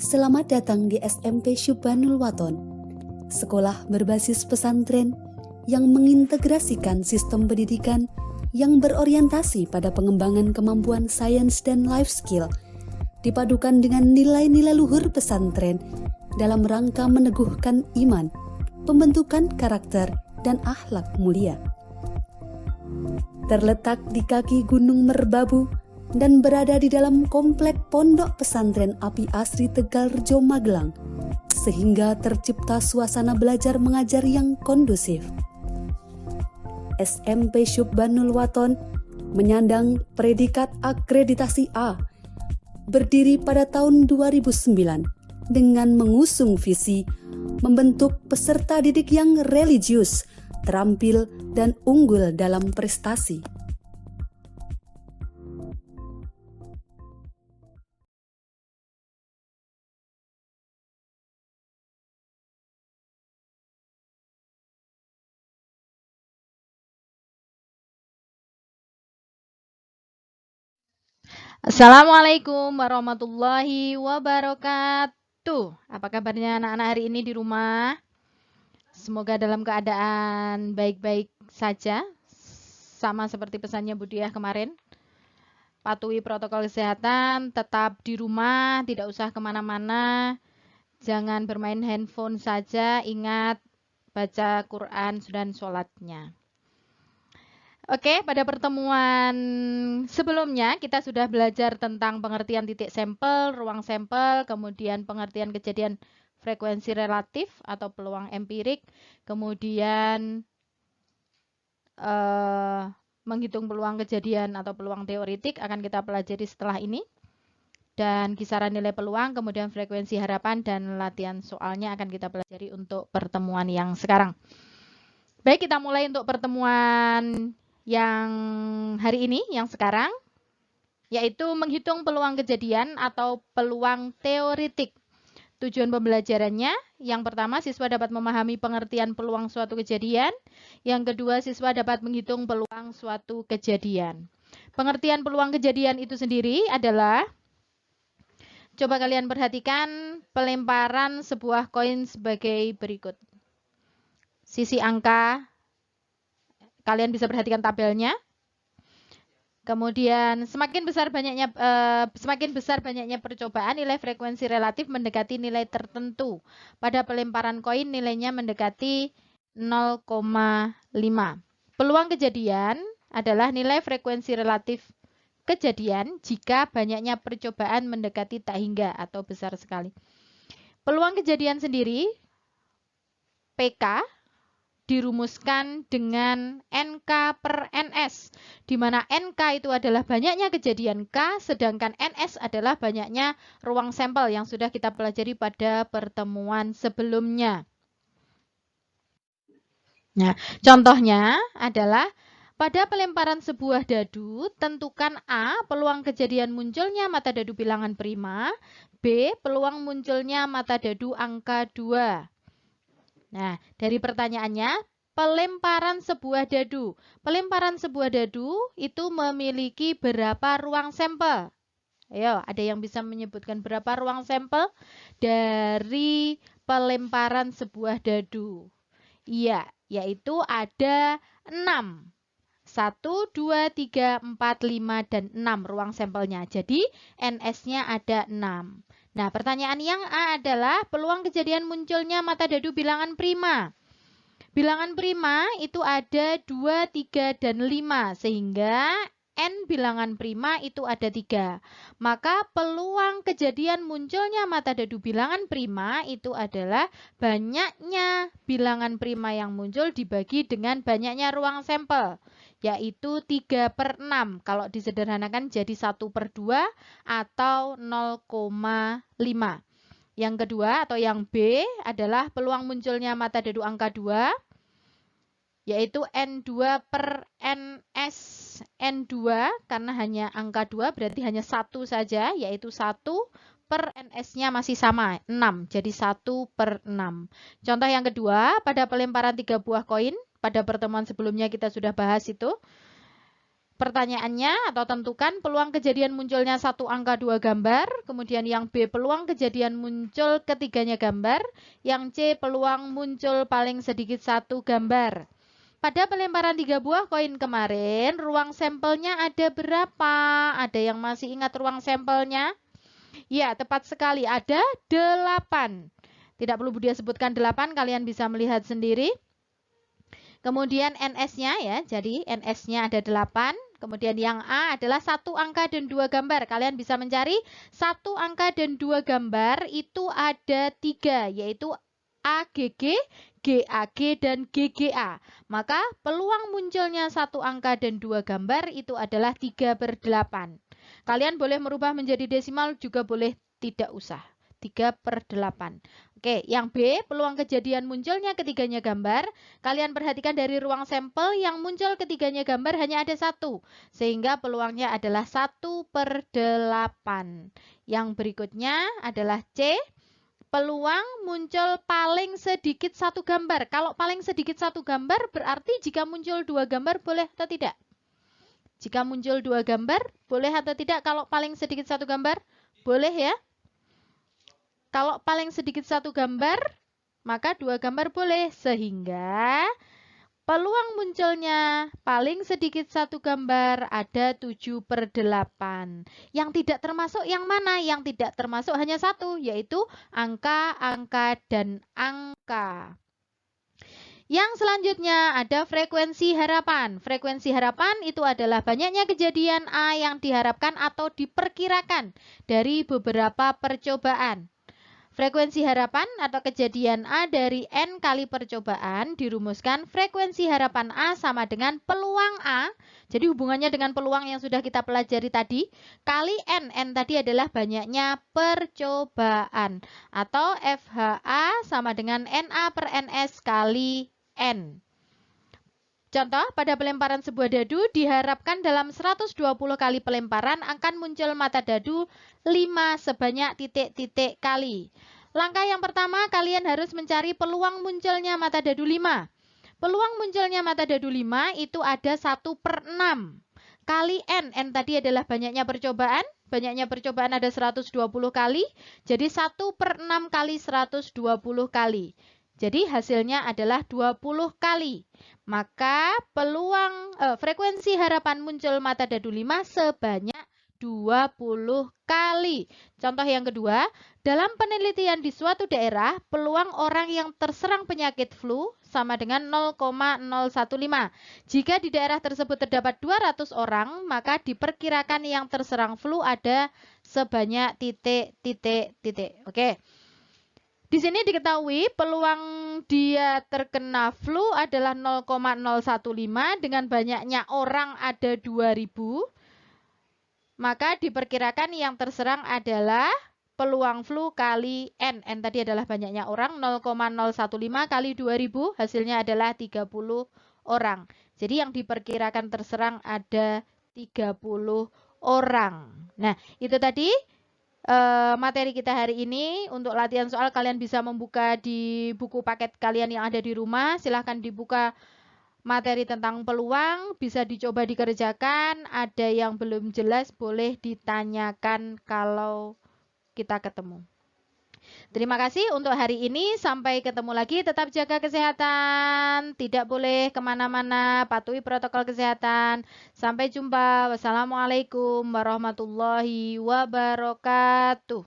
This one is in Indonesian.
Selamat datang di SMP Syubhanul Waton, sekolah berbasis pesantren yang mengintegrasikan sistem pendidikan yang berorientasi pada pengembangan kemampuan sains dan life skill, dipadukan dengan nilai-nilai luhur pesantren dalam rangka meneguhkan iman, pembentukan karakter, dan akhlak mulia. Terletak di kaki Gunung Merbabu dan berada di dalam komplek Pondok Pesantren Api Asri Tegalrejo Magelang, sehingga tercipta suasana belajar mengajar yang kondusif. SMP Syubhanul Waton menyandang predikat akreditasi A, berdiri pada tahun 2009 dengan mengusung visi membentuk peserta didik yang religius, terampil, dan unggul dalam prestasi. Assalamualaikum warahmatullahi wabarakatuh. Apa kabarnya anak-anak hari ini di rumah? Semoga dalam keadaan baik-baik saja. Sama seperti pesannya Bu Diah kemarin. Patuhi protokol kesehatan, tetap di rumah, tidak usah kemana-mana. Jangan bermain handphone saja, ingat baca Quran dan sholatnya. Oke, pada pertemuan sebelumnya kita sudah belajar tentang pengertian titik sampel, ruang sampel, kemudian pengertian kejadian frekuensi relatif atau peluang empirik, kemudian menghitung peluang kejadian atau peluang teoritik akan kita pelajari setelah ini. Dan kisaran nilai peluang, kemudian frekuensi harapan, dan latihan soalnya akan kita pelajari untuk pertemuan yang sekarang. Baik, kita mulai untuk pertemuan yang hari ini, yang sekarang, yaitu menghitung peluang kejadian atau peluang teoritik. Tujuan pembelajarannya, yang pertama siswa dapat memahami pengertian peluang suatu kejadian, yang kedua siswa dapat menghitung peluang suatu kejadian. Pengertian peluang kejadian itu sendiri adalah, coba kalian perhatikan pelemparan sebuah koin sebagai berikut. Sisi angka, kalian bisa perhatikan tabelnya. Kemudian semakin besar banyaknya percobaan, nilai frekuensi relatif mendekati nilai tertentu. Pada pelemparan koin nilainya mendekati 0,5. Peluang kejadian adalah nilai frekuensi relatif kejadian jika banyaknya percobaan mendekati tak hingga atau besar sekali. Peluang kejadian sendiri, PK, dirumuskan dengan NK per NS, di mana NK itu adalah banyaknya kejadian K, sedangkan NS adalah banyaknya ruang sampel yang sudah kita pelajari pada pertemuan sebelumnya. Nah, contohnya adalah pada pelemparan sebuah dadu, tentukan A, peluang kejadian munculnya mata dadu bilangan prima, B, peluang munculnya mata dadu angka 2. Nah, dari pertanyaannya, pelemparan sebuah dadu. Pelemparan sebuah dadu itu memiliki berapa ruang sampel? Ayo, ada yang bisa menyebutkan berapa ruang sampel dari pelemparan sebuah dadu? Iya, yaitu ada 6. 1, 2, 3, 4, 5, dan 6 ruang sampelnya. Jadi, NS-nya ada 6. Nah, pertanyaan yang A adalah peluang kejadian munculnya mata dadu bilangan prima. Bilangan prima itu ada 2, 3, dan 5, sehingga N bilangan prima itu ada 3. Maka peluang kejadian munculnya mata dadu bilangan prima itu adalah banyaknya bilangan prima yang muncul dibagi dengan banyaknya ruang sampel, yaitu 3 per 6. Kalau disederhanakan jadi 1 per 2 atau 0,5. Yang kedua atau yang B adalah peluang munculnya mata dadu angka 2, yaitu N2 per NS. N2 karena hanya angka 2 berarti hanya 1 saja, yaitu 1 per NS-nya masih sama, 6. Jadi 1 per 6. Contoh yang kedua, pada pelemparan 3 buah koin, pada pertemuan sebelumnya kita sudah bahas itu. Pertanyaannya atau tentukan peluang kejadian munculnya satu angka dua gambar, kemudian yang B peluang kejadian muncul ketiganya gambar, yang C peluang muncul paling sedikit satu gambar. Pada pelemparan 3 buah koin kemarin, ruang sampelnya ada berapa? Ada yang masih ingat ruang sampelnya? Ya, tepat sekali, ada 8. Tidak perlu Budia sebutkan 8, kalian bisa melihat sendiri. Kemudian NS-nya ya, jadi NS-nya ada 8. Kemudian yang A adalah satu angka dan dua gambar. Kalian bisa mencari satu angka dan dua gambar itu ada 3, yaitu AGG, GAG, dan GGA. Maka peluang munculnya satu angka dan dua gambar itu adalah 3/8. Kalian boleh merubah menjadi desimal juga boleh tidak usah. 3/8. Oke, yang B, peluang kejadian munculnya ketiganya gambar. Kalian perhatikan dari ruang sampel yang muncul ketiganya gambar hanya ada 1. Sehingga peluangnya adalah 1/8. Yang berikutnya adalah C, peluang muncul paling sedikit satu gambar. Kalau paling sedikit satu gambar berarti jika muncul dua gambar boleh atau tidak? Jika muncul dua gambar boleh atau tidak kalau paling sedikit satu gambar? Boleh ya? Kalau paling sedikit satu gambar, maka dua gambar boleh. Sehingga peluang munculnya paling sedikit satu gambar ada 7/8. Yang tidak termasuk yang mana? Yang tidak termasuk hanya satu, yaitu angka, angka, dan angka. Yang selanjutnya ada frekuensi harapan. Frekuensi harapan itu adalah banyaknya kejadian A yang diharapkan atau diperkirakan dari beberapa percobaan. Frekuensi harapan atau kejadian A dari N kali percobaan dirumuskan frekuensi harapan A sama dengan peluang A. Jadi hubungannya dengan peluang yang sudah kita pelajari tadi. Kali N. N tadi adalah banyaknya percobaan. Atau FHA sama dengan NA/NS kali N. Contoh, pada pelemparan sebuah dadu diharapkan dalam 120 kali pelemparan akan muncul mata dadu 5 sebanyak titik-titik kali. Langkah yang pertama, kalian harus mencari peluang munculnya mata dadu 5. Peluang munculnya mata dadu 5 itu ada 1/6 kali N. N tadi adalah banyaknya percobaan. Banyaknya percobaan ada 120 kali. Jadi 1/6 kali 120 kali. Jadi hasilnya adalah 20 kali. Maka peluang frekuensi harapan muncul mata dadu 5 sebanyak 20 kali. Contoh yang kedua, dalam penelitian di suatu daerah, peluang orang yang terserang penyakit flu sama dengan 0,015. Jika di daerah tersebut terdapat 200 orang, maka diperkirakan yang terserang flu ada sebanyak titik. Oke. Di sini diketahui peluang dia terkena flu adalah 0,015 dengan banyaknya orang ada 2000. Maka diperkirakan yang terserang adalah peluang flu kali N. N tadi adalah banyaknya orang, 0,015 kali 2000 hasilnya adalah 30 orang. Jadi yang diperkirakan terserang ada 30 orang. Nah, itu tadi materi kita hari ini. Untuk latihan soal kalian bisa membuka di buku paket kalian yang ada di rumah. Silahkan dibuka materi tentang peluang, bisa dicoba dikerjakan. Ada yang belum jelas boleh ditanyakan kalau kita ketemu. Terima kasih untuk hari ini. Sampai ketemu lagi. Tetap jaga kesehatan. Tidak boleh kemana-mana. Patuhi protokol kesehatan. Sampai jumpa. Wassalamualaikum warahmatullahi wabarakatuh.